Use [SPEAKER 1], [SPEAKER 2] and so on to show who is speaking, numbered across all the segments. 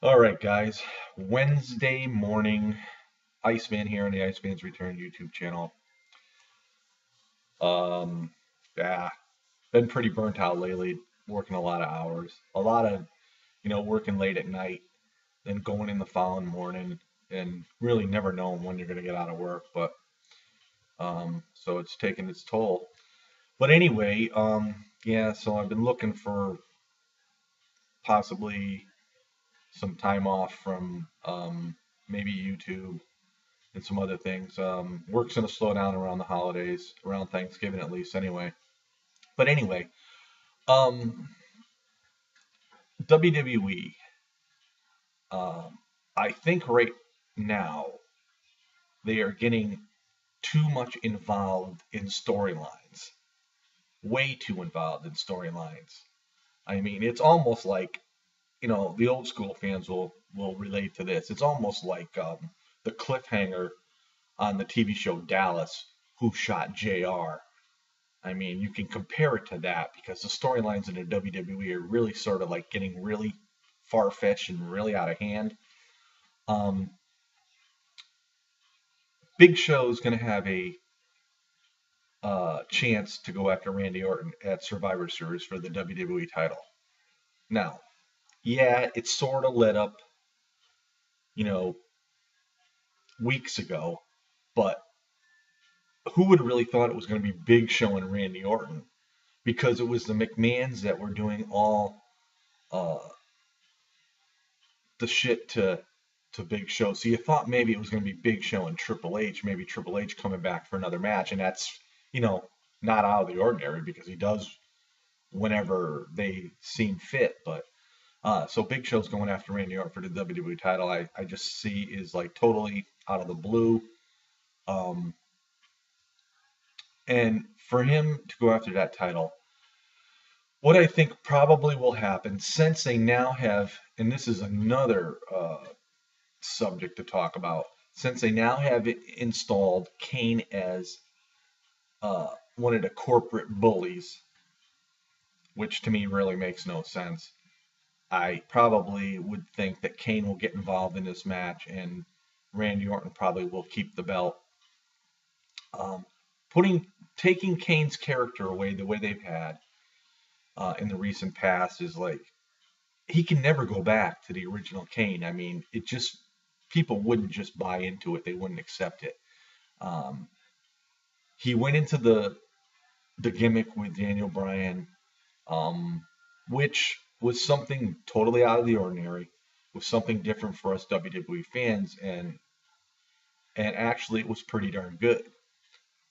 [SPEAKER 1] All right, guys. Wednesday morning, Iceman here on the Iceman's Return YouTube channel. Um, yeah, been pretty burnt out lately, working a lot of hours, a lot of, working late at night, then going in the following morning, and really never knowing when you're going to get out of work. But so it's taken its toll. But anyway, yeah, so I've been looking for possibly some time off from maybe YouTube and some other things. Work's going to slow down around the holidays, around Thanksgiving at least, anyway. But anyway, um, WWE. Um, I think right now they are getting too much involved in storylines, way too involved in storylines. I mean, it's almost like the old school fans will relate to this. It's almost like the cliffhanger on the TV show Dallas, Who Shot JR. I mean, you can compare it to that because the storylines in the WWE are really sort of like getting really far fetched and really out of hand. Um, Big Show's going to have a chance to go after Randy Orton at Survivor Series for the WWE title. Now, yeah, it's sort of lit up, you know, weeks ago, but who would have really thought it was going to be Big Show and Randy Orton? Because it was the McMahons that were doing all uh, the shit to Big Show. So you thought maybe it was going to be Big Show and Triple H, maybe Triple H coming back for another match, and that's you know not out of the ordinary because he does whenever they seem fit. But so Big Show's going after Randy Orton for the WWE title. I just see is like totally out of the blue. Um, and for him to go after that title, what I think probably will happen, since they now have, and this is another subject to talk about, since they now have it installed Kane as one of the corporate bullies, which to me really makes no sense. I probably would think that Kane will get involved in this match and Randy Orton probably will keep the belt. Um, putting Taking Kane's character away the way they've had in the recent past is like he can never go back to the original Kane. I mean, it just people wouldn't just buy into it; they wouldn't accept it. Um, he went into the gimmick with Daniel Bryan, um, which was something totally out of the ordinary, was something different for us WWE fans, and actually it was pretty darn good.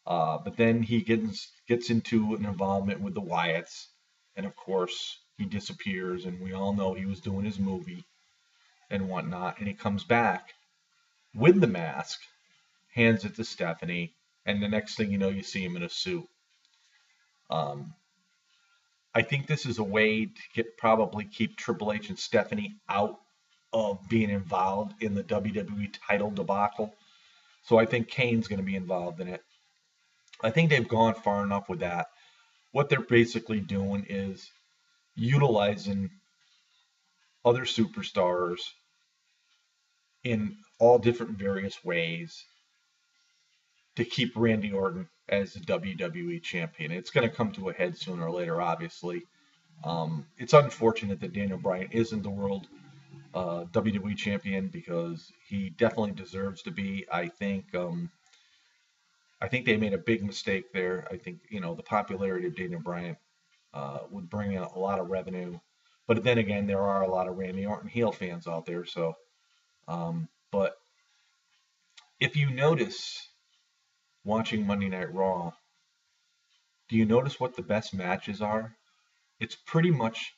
[SPEAKER 1] But then he gets into an involvement with the Wyatts, and of course he disappears, and we all know he was doing his movie and whatnot, and he comes back with the mask, hands it to Stephanie, and the next thing you know, you see him in a suit. Um, I think this is a way to probably keep Triple H and Stephanie out of being involved in the WWE title debacle. So I think Kane's going to be involved in it. I think they've gone far enough with that. What they're basically doing is utilizing other superstars in all different various ways to keep Randy Orton as the WWE champion. It's going to come to a head sooner or later, obviously. It's unfortunate that Daniel Bryan isn't the world WWE champion because he definitely deserves to be. I think they made a big mistake there. I think the popularity of Daniel Bryan would bring in a lot of revenue, but then again, there are a lot of Randy Orton heel fans out there. So, but if you notice watching Monday Night Raw, do you notice what the best matches are? It's pretty much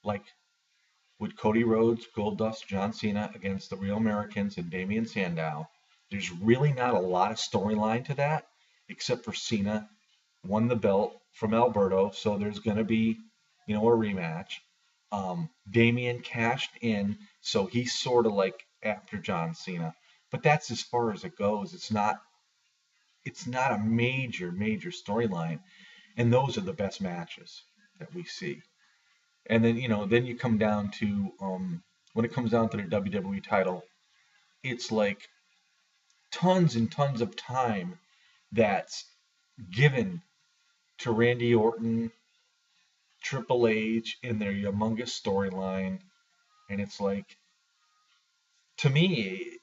[SPEAKER 1] like with Cody Rhodes, Goldust, John Cena against the Real Americans and Damian Sandow. There's really not a lot of storyline to that, except for Cena won the belt from Alberto, so there's going to be, a rematch. Damian cashed in, so he's sort of like after John Cena, but that's as far as it goes. It's not a major storyline, and those are the best matches that we see. And then, then you come down to, when it comes down to the WWE title, it's like tons and tons of time that's given to Randy Orton, Triple H in their humongous storyline. And it's like, to me,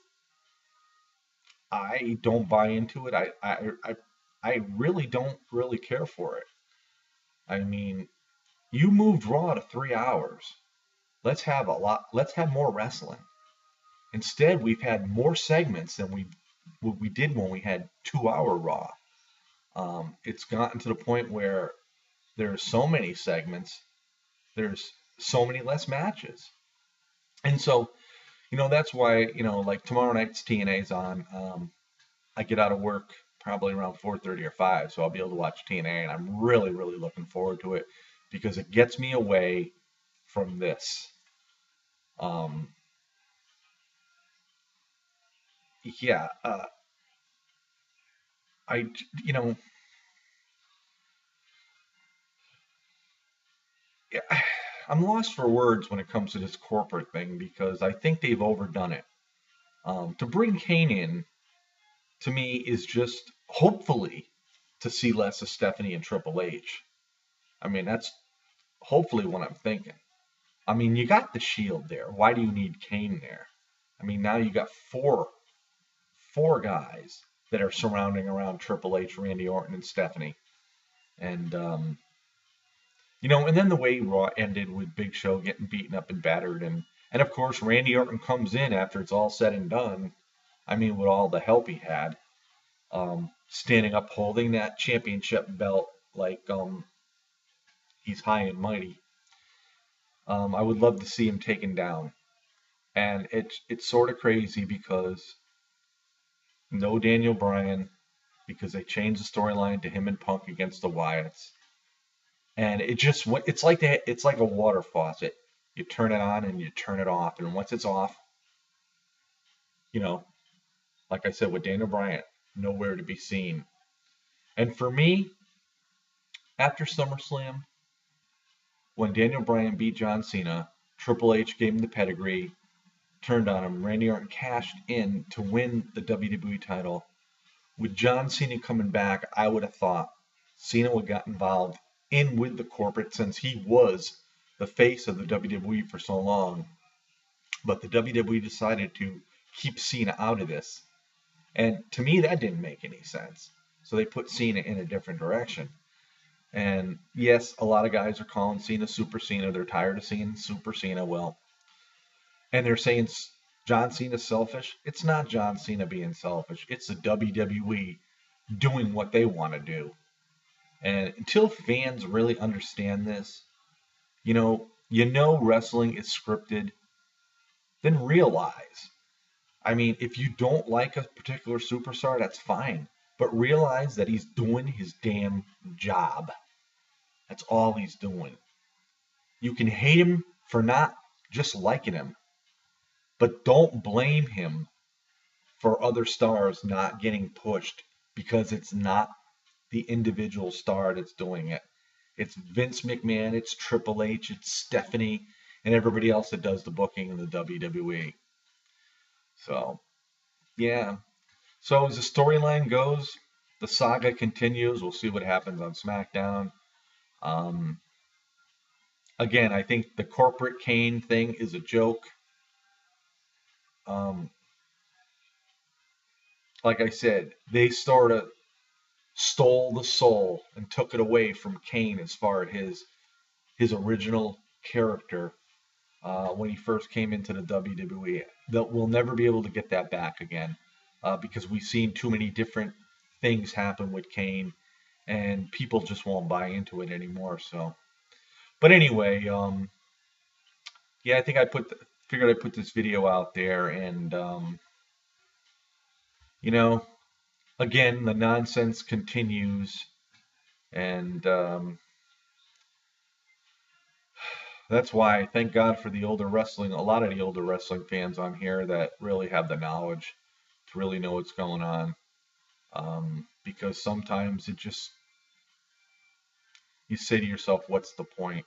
[SPEAKER 1] I don't buy into it. I really don't really care for it. I mean, you moved Raw to 3 hours. Let's have more wrestling. Instead, we've had more segments than we did when we had 2 hour Raw. It's gotten to the point where there's so many segments, there's so many less matches. And so, that's why, like tomorrow night's TNA's on. I get out of work probably around 4:30 or 5, so I'll be able to watch TNA, and I'm really, really looking forward to it because it gets me away from this. Um, yeah, I, you know, yeah, I'm lost for words when it comes to this corporate thing because I think they've overdone it. To bring Kane in, to me, is just hopefully to see less of Stephanie and Triple H. I mean, that's hopefully what I'm thinking. I mean, you got the Shield there. Why do you need Kane there? I mean, now you got four guys that are surrounding around Triple H, Randy Orton, and Stephanie. And and then the way Raw ended with Big Show getting beaten up and battered, and of course Randy Orton comes in after it's all said and done. I mean, with all the help he had, standing up holding that championship belt like he's high and mighty. I would love to see him taken down, and it's sort of crazy because no Daniel Bryan, because they changed the storyline to him and Punk against the Wyatts. And it's like a water faucet. You turn it on and you turn it off, and once it's off, you know, like I said with Daniel Bryan, nowhere to be seen. And for me, after SummerSlam, when Daniel Bryan beat John Cena, Triple H gave him the pedigree, turned on him. Randy Orton cashed in to win the WWE title. With John Cena coming back, I would have thought Cena would have got involved in with the corporate since he was the face of the WWE for so long. But the WWE decided to keep Cena out of this. And to me, that didn't make any sense. So they put Cena in a different direction. And yes, a lot of guys are calling Cena Super Cena. They're tired of seeing Super Cena. Well, and they're saying John Cena's selfish. It's not John Cena being selfish. It's the WWE doing what they want to do. And until fans really understand this, wrestling is scripted, then realize. I mean, if you don't like a particular superstar, that's fine. But realize that he's doing his damn job. That's all he's doing. You can hate him for not just liking him, but don't blame him for other stars not getting pushed because it's not the individual star that's doing it. It's Vince McMahon, it's Triple H, it's Stephanie, and everybody else that does the booking in the WWE. So, yeah. So as the storyline goes, the saga continues. We'll see what happens on SmackDown. Um, Again, I think the corporate Kane thing is a joke. Um, like I said, they sort of stole the soul and took it away from Kane as far as his original character when he first came into the WWE. That we'll never be able to get that back again because we've seen too many different things happen with Kane, and people just won't buy into it anymore. So, but anyway, yeah, I think figured I'd put this video out there, and you know, again, the nonsense continues, and that's why, thank God for the older wrestling, a lot of the older wrestling fans on here that really have the knowledge to really know what's going on. Because sometimes you say to yourself, what's the point?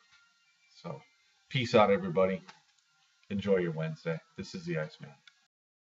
[SPEAKER 1] So, Peace out, everybody. Enjoy your Wednesday. This is the Iceman.